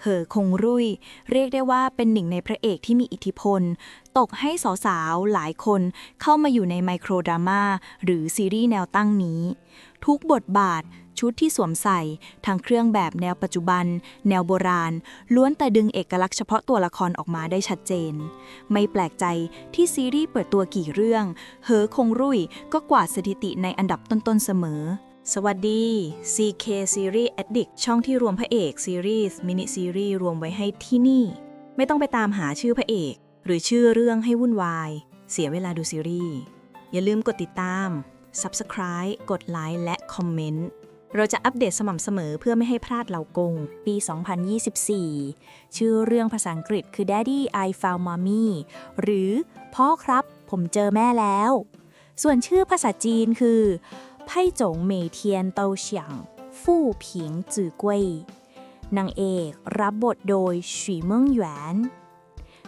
เหอคงรุ่ยเรียกได้ว่าเป็นหนึ่งในพระเอกที่มีอิทธิพลตกให้สาวๆหลายคนเข้ามาอยู่ในไมโครดราม่าหรือซีรีส์แนวตั้งนี้ทุกบทบาทชุดที่สวมใส่ทั้งเครื่องแบบแนวปัจจุบันแนวโบราณล้วนแต่ดึงเอกลักษณ์เฉพาะตัวละครออกมาได้ชัดเจนไม่แปลกใจที่ซีรีส์เปิดตัวกี่เรื่องเหอคงรุ่ยก็กวาดสถิติในอันดับต้นๆเสมอสวัสดี CK Series Addict ช่องที่รวมพระเอกซีรีส์มินิซีรีส์รวมไว้ให้ที่นี่ไม่ต้องไปตามหาชื่อพระเอกหรือชื่อเรื่องให้วุ่นวายเสียเวลาดูซีรีส์อย่าลืมกดติดตาม Subscribe กดไลค์และคอมเมนต์เราจะอัปเดตสม่ำเสมอเพื่อไม่ให้พลาดเหล่ากงปี 2024 ชื่อเรื่องภาษาอังกฤษคือ Daddy I Found Mommy หรือพ่อครับผมเจอแม่แล้วส่วนชื่อภาษาจีนคือไพ่จงเมเทียนเตาเฉียงฟู่ผิงจื่อกวยนางเอกรับบทโดยฉีเมิงหยวน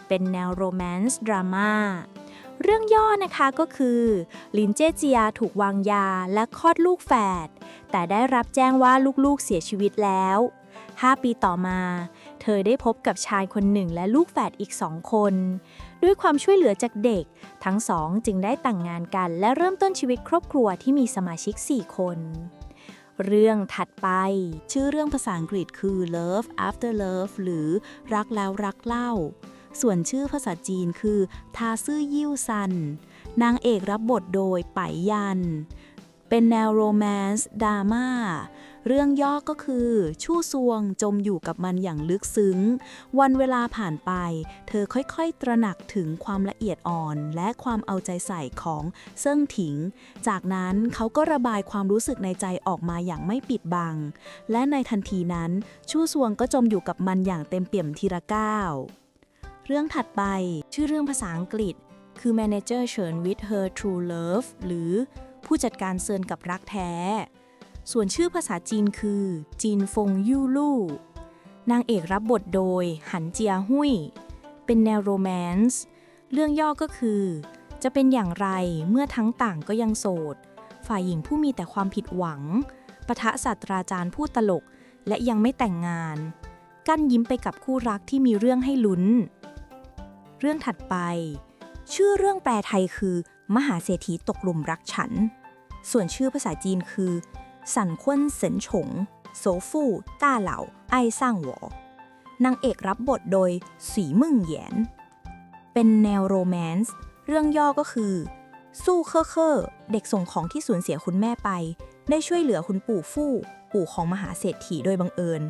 เป็นแนวโรแมนต์ดราม่าเรื่องย่อนะคะก็คือลินเจเจียถูกวางยาและคลอดลูกแฝดแต่ได้รับแจ้งว่าลูกๆเสียชีวิตแล้ว5 ปีต่อมาเธอได้พบกับชายคนหนึ่งและลูกแฝดอีก2 คนด้วยความช่วยเหลือจากเด็กทั้งสองจึงได้แต่งงานกันและเริ่มต้นชีวิตครอบครัวที่มีสมาชิก4 คนเรื่องถัดไปชื่อเรื่องภาษาอังกฤษคือ Love After Love หรือรักแล้วรักเล่าส่วนชื่อภาษาจีนคือทาซื่อยิ่วซันนางเอกรับบทโดยไปยันเป็นแนวโรแมนต์ดราม่าเรื่องย่อก็คือชู่ซวงจมอยู่กับมันอย่างลึกซึ้งวันเวลาผ่านไปเธอค่อยๆตระหนักถึงความละเอียดอ่อนและความเอาใจใส่ของเซิ่งถิงจากนั้นเขาก็ระบายความรู้สึกในใจออกมาอย่างไม่ปิดบังและในทันทีนั้นชู่ซวงก็จมอยู่กับมันอย่างเต็มเปี่ยมทีละก้าวเรื่องถัดไปชื่อเรื่องภาษาอังกฤษคือ Manager เฉิน with her true love หรือผู้จัดการเซินกับรักแท้ส่วนชื่อภาษาจีนคือจีนฟงยู่ลู่นางเอกรับบทโดยหันเจียหุ่ยเป็นแนวโรแมนต์เรื่องย่อก็คือจะเป็นอย่างไรเมื่อทั้งต่างก็ยังโสดฝ่ายหญิงผู้มีแต่ความผิดหวังปะทะศาสตราจารย์ผู้ตลกและยังไม่แต่งงานกั้นยิ้มไปกับคู่รักที่มีเรื่องให้ลุ้นเรื่องถัดไปชื่อเรื่องแปลไทยคือมหาเศรษฐีตกหลุมรักฉันส่วนชื่อภาษาจีนคือสันควนเสินฉงโซฟู่ต้าเหล่าไอ้ซ่างหวอนางเอกรับบทโดยสีมึ่งเหยียนเป็นแนวโรแมนต์เรื่องย่อก็คือสู้เคอเด็กส่งของที่สูญเสียคุณแม่ไปได้ช่วยเหลือคุณปู่ฟู่ปู่ของมหาเศรษฐีโดยบังเอิญ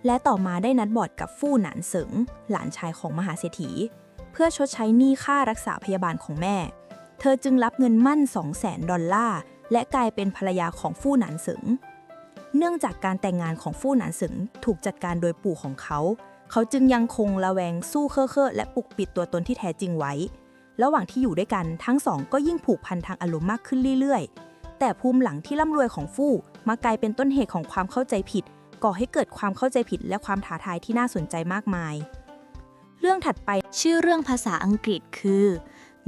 และต่อมาได้นัดบอดกับฟู่หนานเสิงหลานชายของมหาเศรษฐีเพื่อชดใช้หนี้ค่ารักษาพยาบาลของแม่เธอจึงรับเงินมั่น$200,000และกลายเป็นภรรยาของฟู่หนานเสิงเนื่องจากการแต่งงานของฟู่หนานเสิงถูกจัดการโดยปู่ของเขาจึงยังคงระแวงสู้เคอและปกปิดตัวตนที่แท้จริงไว้ระหว่างที่อยู่ด้วยกันทั้งสองก็ยิ่งผูกพันทางอารมณ์มากขึ้นเรื่อยๆแต่ภูมิหลังที่ร่ำรวยของฟู่มากลายเป็นต้นเหตุของความเข้าใจผิดก่อให้เกิดความเข้าใจผิดและความท้าทายที่น่าสนใจมากมายเรื่องถัดไปชื่อเรื่องภาษาอังกฤษคือ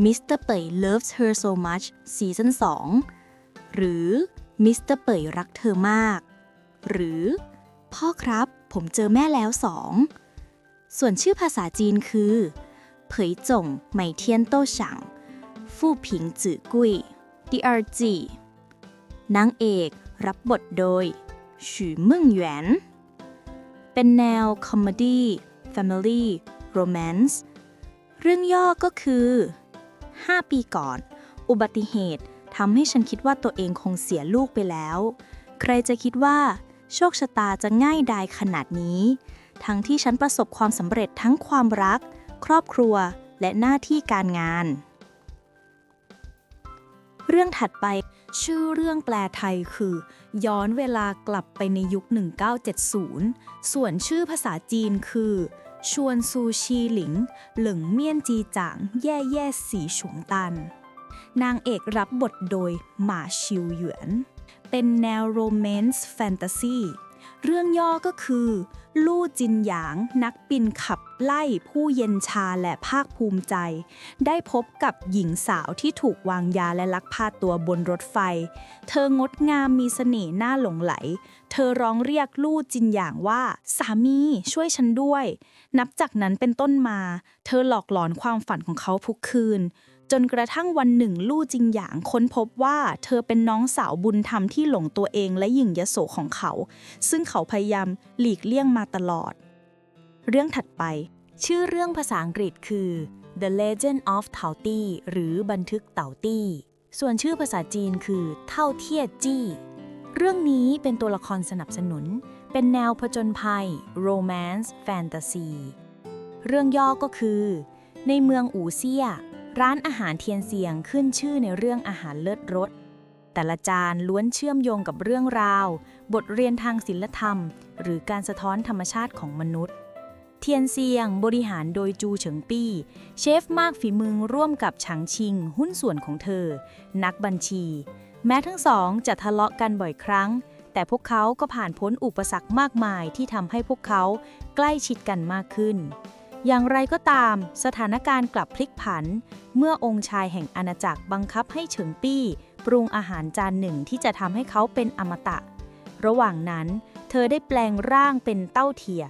Mr. เป่ย Loves Her So Much Season 2 หรือ Mr. เป่ยรักเธอมากหรือพ่อครับผมเจอแม่แล้ว2ส่วนชื่อภาษาจีนคือเผยจงไหมเทียนโต้ฉางฟู่ผิงจื่อกุ้ย第二季นางเอกรับบทโดยฉีเมิงหยวนเป็นแนวคอมเมดี้แฟมิลี่โรแมนต์เรื่องย่อก็คือ5 ปีก่อนอุบัติเหตุทำให้ฉันคิดว่าตัวเองคงเสียลูกไปแล้วใครจะคิดว่าโชคชะตาจะง่ายดายขนาดนี้ทั้งที่ฉันประสบความสำเร็จทั้งความรักครอบครัวและหน้าที่การงานเรื่องถัดไปชื่อเรื่องแปลไทยคือย้อนเวลากลับไปในยุค1970ส่วนชื่อภาษาจีนคือชวนซูชีหลิงเหลิงเมี่ยนจีจางแย่แย่สีฉวงตันนางเอกรับบทโดยหม่าชิวหยวนเป็นแนวโรแมนต์แฟนตาซีเรื่องย่อก็คือ ลู่จินหยางนักบินขับไล่ผู้เย็นชาและภาคภูมิใจได้พบกับหญิงสาวที่ถูกวางยาและลักพาตัวบนรถไฟเธองดงามมีเสน่ห์น่าหลงไหลเธอร้องเรียกลู่จินหยางว่าสามีช่วยฉันด้วยนับจากนั้นเป็นต้นมาเธอหลอกหลอนความฝันของเขาทุกคืนจนกระทั่งวันหนึ่งลู่จินหยางค้นพบว่าเธอเป็นน้องสาวบุญธรรมที่หลงตัวเองและหยิ่งยโสของเขาซึ่งเขาพยายามหลีกเลี่ยงมาตลอดเรื่องถัดไปชื่อเรื่องภาษาอังกฤษคือ The Legend of Tao Ti หรือบันทึกเต่าตี้ส่วนชื่อภาษาจีนคือเท่าเทียจี้เรื่องนี้เป็นตัวละครสนับสนุนเป็นแนวผจญภัย Romance Fantasy เรื่องย่อก็คือในเมืองอู่เซี่ยร้านอาหารเทียนเซียงขึ้นชื่อในเรื่องอาหารเลิศรสแต่ละจานล้วนเชื่อมโยงกับเรื่องราวบทเรียนทางศิลธรรมหรือการสะท้อนธรรมชาติของมนุษย์เทียนเซียงบริหารโดยจูเฉิงปี้เชฟมากฝีมือร่วมกับฉางชิงหุ้นส่วนของเธอนักบัญชีแม้ทั้งสองจะทะเลาะกันบ่อยครั้งแต่พวกเขาก็ผ่านพ้นอุปสรรคมากมายที่ทำให้พวกเขาใกล้ชิดกันมากขึ้นอย่างไรก็ตามสถานการณ์กลับพลิกผันเมื่อองค์ชายแห่งอาณาจักรบังคับให้เฉิงปี้ปรุงอาหารจานหนึ่งที่จะทำให้เขาเป็นอมตะระหว่างนั้นเธอได้แปลงร่างเป็นเต้าเทีย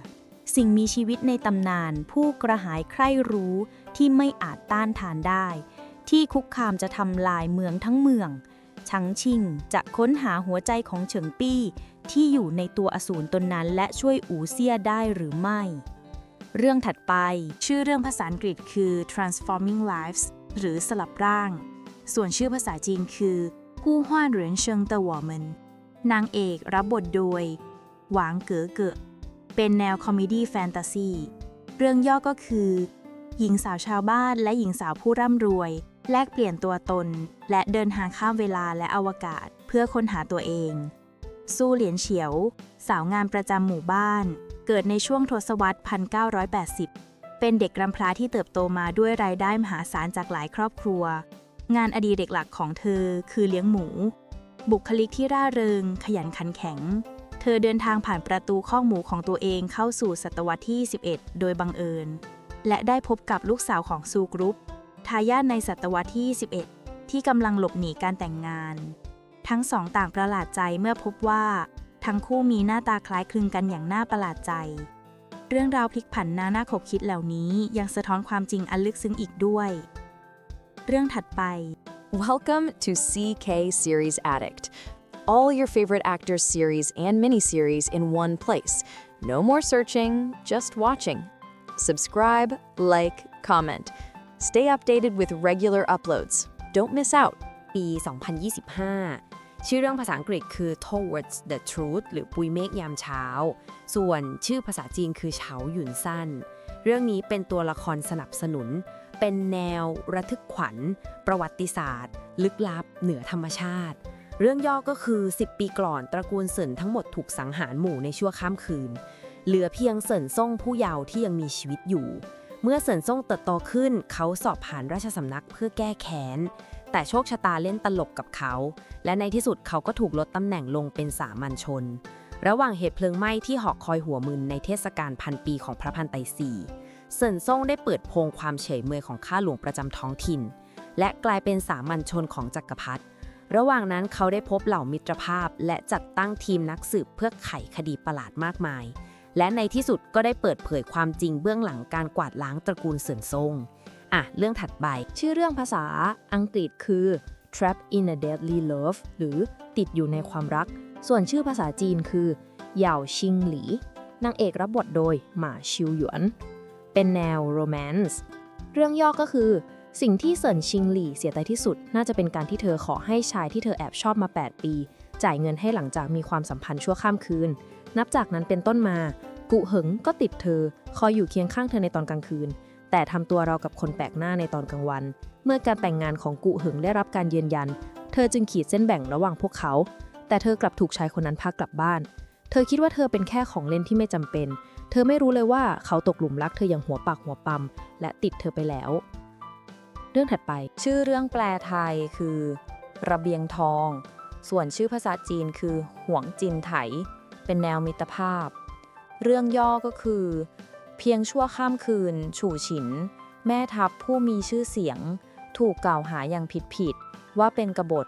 สิ่งมีชีวิตในตำนานผู้กระหายใคร่รู้ที่ไม่อาจต้านทานได้ที่คุกคามจะทำลายเมืองทั้งเมืองชังชิงจะค้นหาหัวใจของเฉิงปี้ที่อยู่ในตัวอสูรตนนั้นและช่วยอู่เซี่ยได้หรือไม่เรื่องถัดไปชื่อเรื่องภาษาอังกฤษคือ Transforming Lives หรือสลับร่างส่วนชื่อภาษาจีนคือกู้ฮวนเหรินเชิงเต๋อหวอเหมินนางเอกรับบทโดยหวางเก๋อเก๋อเป็นแนวคอมเมดี้แฟนตาซีเรื่องย่อก็คือหญิงสาวชาวบ้านและหญิงสาวผู้ร่ำรวยแลกเปลี่ยนตัวตนและเดินทางข้ามเวลาและอวกาศเพื่อค้นหาตัวเองซูเหลียนเฉียวสาวงามประจำหมู่บ้านเกิดในช่วงทศวรรษ 1980 เป็นเด็กกำพร้าที่เติบโตมาด้วยรายได้มหาศาลจากหลายครอบครัวงานอดิเรกหลักของเธอคือเลี้ยงหมูบุคลิกที่ร่าเริงขยันขันแข็งเธอเดินทางผ่านประตูคอกหมูของตัวเองเข้าสู่ศตวรรษที่ 11 โดยบังเอิญและได้พบกับลูกสาวของซูกรุ๊ปทายาทในศตวรรษที่ 11 ที่กำลังหลบหนีการแต่งงานทั้งสองต่างประหลาดใจเมื่อพบว่าทั้งคู่มีหน้าตาคล้ายคลึงกันอย่างน่าประหลาดใจเรื่องราวพลิกผันน่าขบคิดเหล่านี้ยังสะท้อนความจริงอันลึกซึ้งอีกด้วยเรื่องถัดไป Welcome to CK Series Addict. All your favorite actors series and miniseries in one place. No more searching, just watching. Subscribe, like, comment. Stay updated with regular uploads. Don't miss out. ปี 2025 ชื่อเรื่องภาษาอังกฤษคือ Towards the Truth หรือปุยเมฆยามเช้าส่วนชื่อภาษาจีนคือเฉาหยุนสั้นเรื่องนี้เป็นตัวละครสนับสนุนเป็นแนวระทึกขวัญประวัติศาสตร์ลึกลับเหนือธรรมชาติเรื่องย่อก็คือ10 ปีก่อนตระกูลเซินทั้งหมดถูกสังหารหมู่ในชั่วข้ามคืนเหลือเพียงเซินซ่งผู้เยาว์ที่ยังมีชีวิตอยู่เมื่อเซินซ่งเติบโตขึ้นเขาสอบผ่านราชสำนักเพื่อแก้แค้นแต่โชคชะตาเล่นตลกกับเขาและในที่สุดเขาก็ถูกลดตำแหน่งลงเป็นสามัญชนระหว่างเหตุเพลิงไหม้ที่หอคอยหัวมึนในเทศกาลพันปีของพระพันไตรสีเซินซ่งได้เปิดโปงความเฉยเมยของข้าหลวงประจำท้องถิ่นและกลายเป็นสามัญชนของจักรพรรดิระหว่างนั้นเขาได้พบเหล่ามิตรภาพและจัดตั้งทีมนักสืบเพื่อไขคดีประหลาดมากมายและในที่สุดก็ได้เปิดเผยความจริงเบื้องหลังการกวาดล้างตระกูลเซินซ่งเรื่องถัดไปชื่อเรื่องภาษาอังกฤษคือ Trapped in a Deadly Love หรือติดอยู่ในความรักส่วนชื่อภาษาจีนคือเหย่าชิงหลีนางเอกรับบทโดยหม่าชิวหยวนเป็นแนวโรแมนซ์เรื่องย่อก็คือสิ่งที่เซินชิงหลี่เสียใจที่สุดน่าจะเป็นการที่เธอขอให้ชายที่เธอแอบชอบมา8 ปีจ่ายเงินให้หลังจากมีความสัมพันธ์ชั่วข้ามคืนนับจากนั้นเป็นต้นมากุเหิงก็ติดเธอคอยอยู่เคียงข้างเธอในตอนกลางคืนแต่ทำตัวเรากับคนแปลกหน้าในตอนกลางวันเมื่อการแต่งงานของกุเหิงได้รับการยืนยันเธอจึงขีดเส้นแบ่งระหว่างพวกเขาแต่เธอกลับถูกชายคนนั้นพากลับบ้านเธอคิดว่าเธอเป็นแค่ของเล่นที่ไม่จำเป็นเธอไม่รู้เลยว่าเขาตกหลุมรักเธออย่างหัวปากหัวปั๊มและติดเธอไปแล้วเรื่องถัดไปชื่อเรื่องแปลไทยคือระเบียงทองส่วนชื่อภาษาจีนคือหวงจินไถเป็นแนวมิตรภาพ เรื่องย่อก็คือ เพียงชั่วข้ามคืน ฉู่ฉิน แม่ทัพผู้มีชื่อเสียง ถูกกล่าวหาอย่างผิดว่าเป็นกบฏ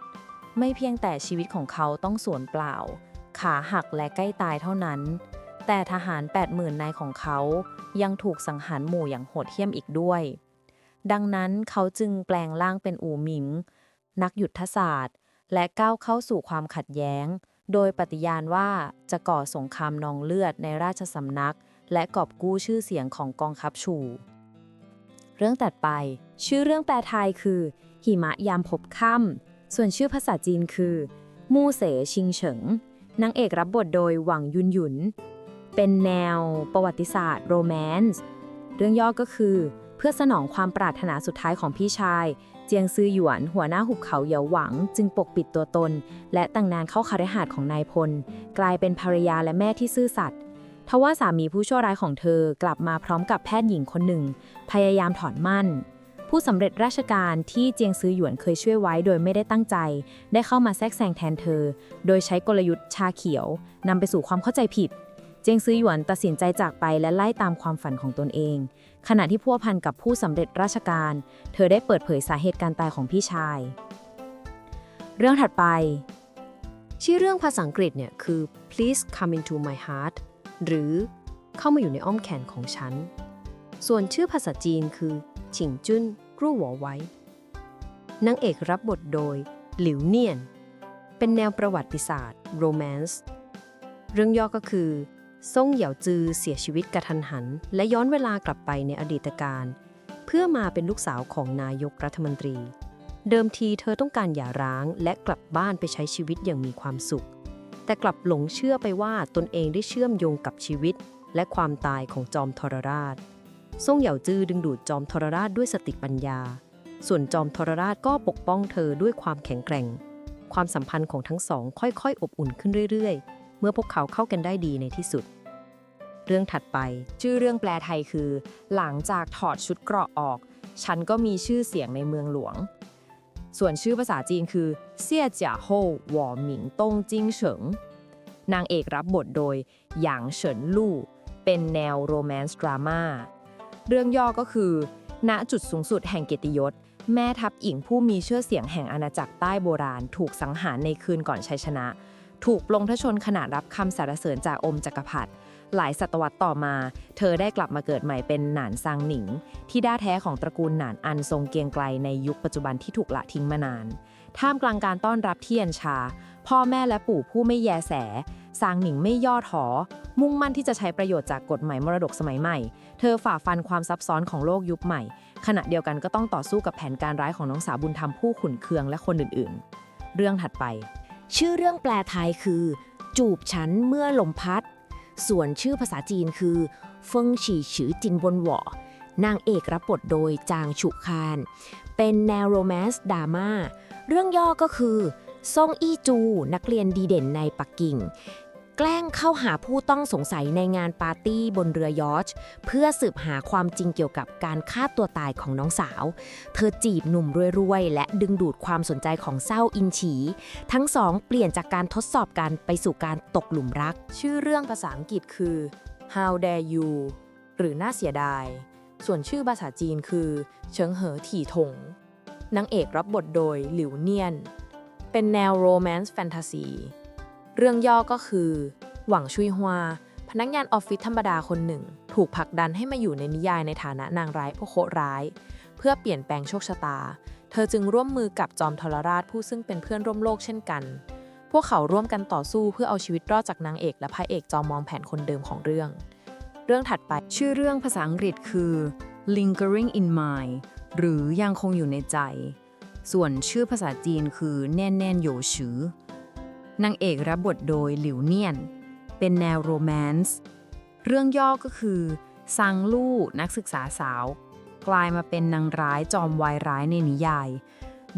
ไม่เพียงแต่ชีวิตของเขาต้องสูญเปล่า ขาหักและใกล้ตายเท่านั้น แต่ทหาร 80,000 นายของเขายังถูกสังหารหมู่อย่างโหดเหี้ยมอีกด้วย ดังนั้นเขาจึงแปลงร่างเป็นอูหมิง นักยุทธศาสตร์ และก้าวเข้าสู่ความขัดแย้ง โดยปฏิญาณว่าจะก่อสงครามนองเลือดในราชสำนัก และกอบกู้ชื่อเสียงของกองทัพชู เรื่องถัดไปชื่อเรื่องแปลไทยคือ หิมะยามพบค่ำส่วนชื่อภาษาจีนคือ มู่เสชิงเฉิงนางเอกรับบทโดยหวังยุนหยุน เป็นแนวประวัติศาสตร์โรแมนซ์เรื่องย่อก็คือเพื่อสนองความปรารถนาสุดท้ายของพี่ชาย เจียงซือหยวนหัวหน้าหุบเขาเหยาหวังจึงปกปิดตัวตน และแต่งงานเข้าคฤหาสน์ของนายพล กลายเป็นภรรยาและแม่ที่ซื่อสัตย์ทว่าสามีผู้ชั่วร้ายของเธอกลับมาพร้อมกับแพทย์หญิงคนหนึ่ง พยายามถอนมั่น ผู้สำเร็จราชการที่เจียงซือหยวนเคยช่วยไว้โดยไม่ได้ตั้งใจ ได้เข้ามาแทรกแซงแทนเธอ โดยใช้กลยุทธ์ชาเขียวนำไปสู่ความเข้าใจผิด เจียงซือหยวนตัดสินใจจากไปและไล่ตามความฝันของตนเอง ขณะที่พัวพันกับผู้สำเร็จราชการ เธอได้เปิดเผยสาเหตุการตายของพี่ชาย เรื่องถัดไป ชื่อเรื่องภาษาอังกฤษเนี่ยคือ Please Come Into My Heart หรือเข้ามาอยู่ในอ้อมแขนของฉัน ส่วนชื่อภาษาจีนคือฉิงจุ้นรู้หัวไว้นางเอกรับบทโดยหลิวเนียนเป็นแนวประวัติศาสตร์โรแมนซ์เรื่องย่อก็คือซ่งเหยาจือเสียชีวิตกระทันหันและย้อนเวลากลับไปในอดีตการเพื่อมาเป็นลูกสาวของนายกรัฐมนตรีเดิมทีเธอต้องการหย่าร้างและกลับบ้านไปใช้ชีวิตอย่างมีความสุขแต่กลับหลงเชื่อไปว่าตนเองได้เชื่อมโยงกับชีวิตและความตายของจอมทรราชซ่งเหยาจือดึงดูดจอมทรราชด้วยสติปัญญาส่วนจอมทรราชก็ปกป้องเธอด้วยความแข็งแกร่งความสัมพันธ์ของทั้งสองค่อยๆอบอุ่นขึ้นเรื่อยๆเมื่อพวกเขาเข้ากันได้ดีในที่สุดเรื่องถัดไปชื่อเรื่องแปลไทยคือ หลังจากถอดชุดเกราะออก ฉันก็มีชื่อเสียงในเมืองหลวง ส่วนชื่อภาษาจีนคือเซี่ยจ่าโฮวหวอหมิงต้งจิ้งเฉิงนางเอกรับบทโดยหยางเฉินลู่เป็นแนวโรแมนต์ดราม่าเรื่องย่อก็คือณจุดสูงสุดแห่งเกียรติยศแม่ทัพหญิงผู้มีชื่อเสียงแห่งอาณาจักรใต้โบราณถูกสังหารในคืนก่อนชัยชนะถูกปลงพระชนขณะรับคำสรรเสริญจากอมจักรพรรดิหลายศตวรรษต่อมาเธอได้กลับมาเกิดใหม่เป็นหนานซางหนิงที่ด้าแท้ของตระกูลหนานอันทรงเกรียงไกรในยุคปัจจุบันที่ถูกละทิ้งมานานท่ามกลางการต้อนรับที่เย็นชาพ่อแม่และปู่ผู้ไม่แยแสซางหนิงไม่ย่อท้อมุ่งมั่นที่จะใช้ประโยชน์จากกฎหมายมรดกสมัยใหม่เธอฝ่าฟันความซับซ้อนของโลกยุคใหม่ขณะเดียวกันก็ต้องต่อสู้กับแผนการร้ายของน้องสาวบุญธรรมผู้ขุ่นเคืองและคนอื่นๆเรื่องถัดไปชื่อเรื่องแปลไทยคือจูบฉันเมื่อลมพัดส่วนชื่อภาษาจีนคือเฟิงฉี่ฉือจินบนหว่อนางเอกรับบทโดยจางฉุคานเป็นแนวโรแมนต์ดราม่าเรื่องย่อก็คือซ่งอี้จูนักเรียนดีเด่นในปักกิ่งแกล้งเข้าหาผู้ต้องสงสัยในงานปาร์ตี้บนเรือยอชท์เพื่อสืบหาความจริงเกี่ยวกับการฆ่าตัวตายของน้องสาวเธอจีบหนุ่มรวยๆและดึงดูดความสนใจของเศร้าอินฉีทั้งสองเปลี่ยนจากการทดสอบกันไปสู่การตกหลุมรักชื่อเรื่องภาษาอังกฤษคือ How dare you หรือน่าเสียดายส่วนชื่อภาษาจีนคือเฉิงเหอถี่ถงนางเอกรับบทโดยหลิวเนียนเป็นแนวโรแมนต์แฟนตาซีเรื่องย่อก็คือหวังชุยฮวาพนักงานออฟฟิศธรรมดาคนหนึ่งถูกผลักดันให้มาอยู่ในนิยายในฐานะนางร้ายผู้โคร้ายเพื่อเปลี่ยนแปลงโชคชะตาเธอจึงร่วมมือกับจอมทรราชผู้ซึ่งเป็นเพื่อนร่วมโลกเช่นกันพวกเขาร่วมกันต่อสู้เพื่อเอาชีวิตรอดจากนางเอกและพระเอกจอมมองแผนคนเดิมของเรื่องถัดไปชื่อเรื่องภาษาอังกฤษคือ Lingering in Mind หรือยังคงอยู่ในใจส่วนชื่อภาษาจีนคือแน่นแน่นโยชือนางเอกรับบทโดยหลิวเนียนเป็นแนวโรแมนต์เรื่องย่อก็คือซังลู่นักศึกษาสาวกลายมาเป็นนางร้ายจอมวายร้ายในนิยาย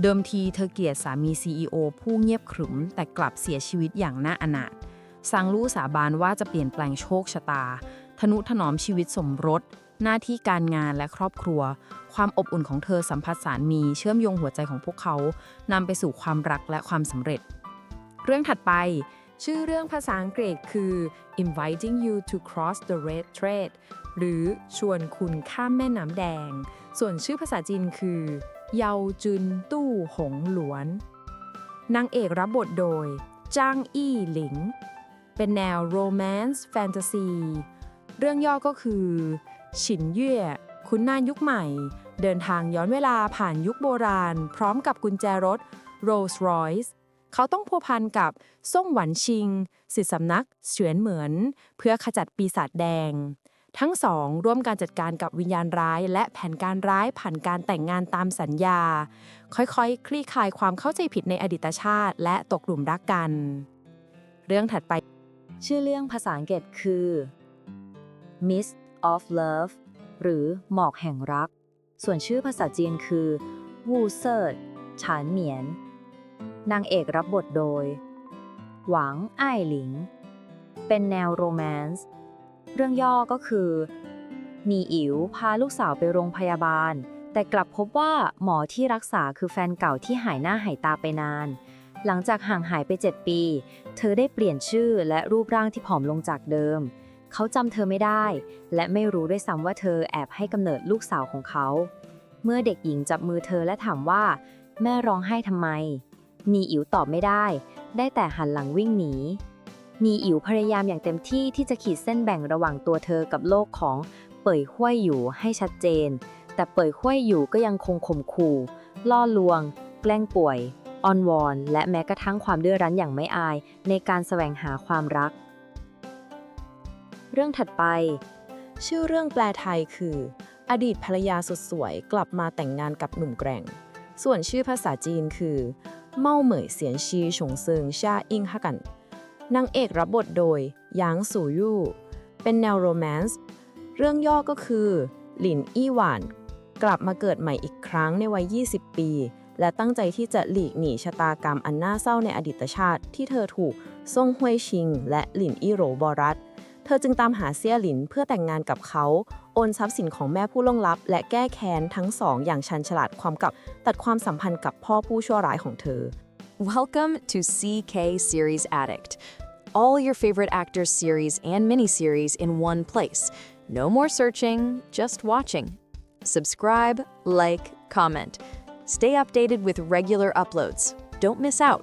เดิมทีเธอเกลียดสามี CEO ผู้เงียบขรึมแต่กลับเสียชีวิตอย่างน่าอนาถซังลู่สาบานว่าจะเปลี่ยนแปลงโชคชะตาทนุถนอมชีวิตสมรสหน้าที่การงานและครอบครัวความอบอุ่นของเธอสัมผัสสามีเชื่อมโยงหัวใจของพวกเขานำไปสู่ความรักและความสำเร็จเรื่องถัดไป ชื่อเรื่องภาษาอังกฤษคือ Inviting You to Cross the Red Thread หรือชวนคุณข้ามแม่น้ำแดง ส่วนชื่อภาษาจีนคือเยาจุนตู้หงหลวนนางเอกรับบทโดยจ้างอี้หลิงเป็นแนวโรแมนซ์แฟนตาซีเรื่องย่อก็คือฉินเย่คุณนายยุคใหม่เดินทางย้อนเวลาผ่านยุคโบราณพร้อมกับกุญแจรถ Rolls-Royce เขาต้องพัวพันกับซ่งหวันชิงศิษย์สำนักเฉวียนเหมือนเพื่อขจัดปีศาจแดงทั้งสองร่วมการจัดการกับวิญญาณร้ายและแผนการร้ายผ่านการแต่งงานตามสัญญาค่อยๆคลี่คลายความเข้าใจผิดในอดีตชาติและตกหลุมรักกันเรื่องถัดไปชื่อเรื่องภาษาอังกฤษคือ Mist of Love หรือหมอกแห่งรักส่วนชื่อภาษาจีนคือวูเซิร์ฉานเหมียนนางเอกรับบทโดยหวังอ้ายหลิงเป็นแนวโรแมนซ์เรื่องย่อก็คือนีอิ๋วพาลูกสาวไปโรงพยาบาลแต่กลับพบว่าหมอที่รักษาคือแฟนเก่าที่หายหน้าหายตาไปนานหลังจากห่างหายไป7 ปีเธอได้เปลี่ยนชื่อและรูปร่างที่ผอมลงจากเดิมเขาจำเธอไม่ได้และไม่รู้ด้วยซ้ำว่าเธอแอบให้กำเนิดลูกสาวของเขาเมื่อเด็กหญิงจับมือเธอและถามว่าแม่ร้องไห้ทำไมนีอิ๋วตอบไม่ได้แต่หันหลังวิ่งหนีนีอิ๋วพยายามอย่างเต็มที่ที่จะขีดเส้นแบ่งระหว่างตัวเธอกับโลกของเป่ยห้วยอยู่ให้ชัดเจนแต่เป่ยห้วยอยู่ก็ยังคงข่มขู่ล่อลวงแกล้งป่วยอ้อนวอนและแม้กระทั่งความดื้อรั้นอย่างไม่อายในการแสวงหาความรักเรื่องถัดไปชื่อเรื่องแปลไทยคืออดีตภรรยาสุดสวยกลับมาแต่งงานกับหนุ่มแกร่งส่วนชื่อภาษาจีนคือเม่าเหมยเสียนชีฉงเซิงชาอิงฮะกันนางเอกรับบทโดยหยางสู่ยู่เป็นแนวโรแมนซ์เรื่องย่อก็คือหลินอี้หวานกลับมาเกิดใหม่อีกครั้งในวัย 20 ปีและตั้งใจที่จะหลีกหนีชะตากรรมอันน่าเศร้าในอดีตชาติที่เธอถูกซ่งฮวยชิงและหลินอี้โหลบอรัตเธอจึงตามหาเซี่ยหลินเพื่อแต่งงานกับเขาโอนทรัพย์สินของแม่ผู้ล่วงลับและแก้แค้นทั้งสองอย่างชันฉลาดความกับตัดความสัมพันธ์กับพ่อผู้ชั่วร้ายของเธอ Welcome to CK Series Addict. All your favorite actors series and miniseries in one place. No more searching, just watching. Subscribe, like, comment. Stay updated with regular uploads. Don't miss out.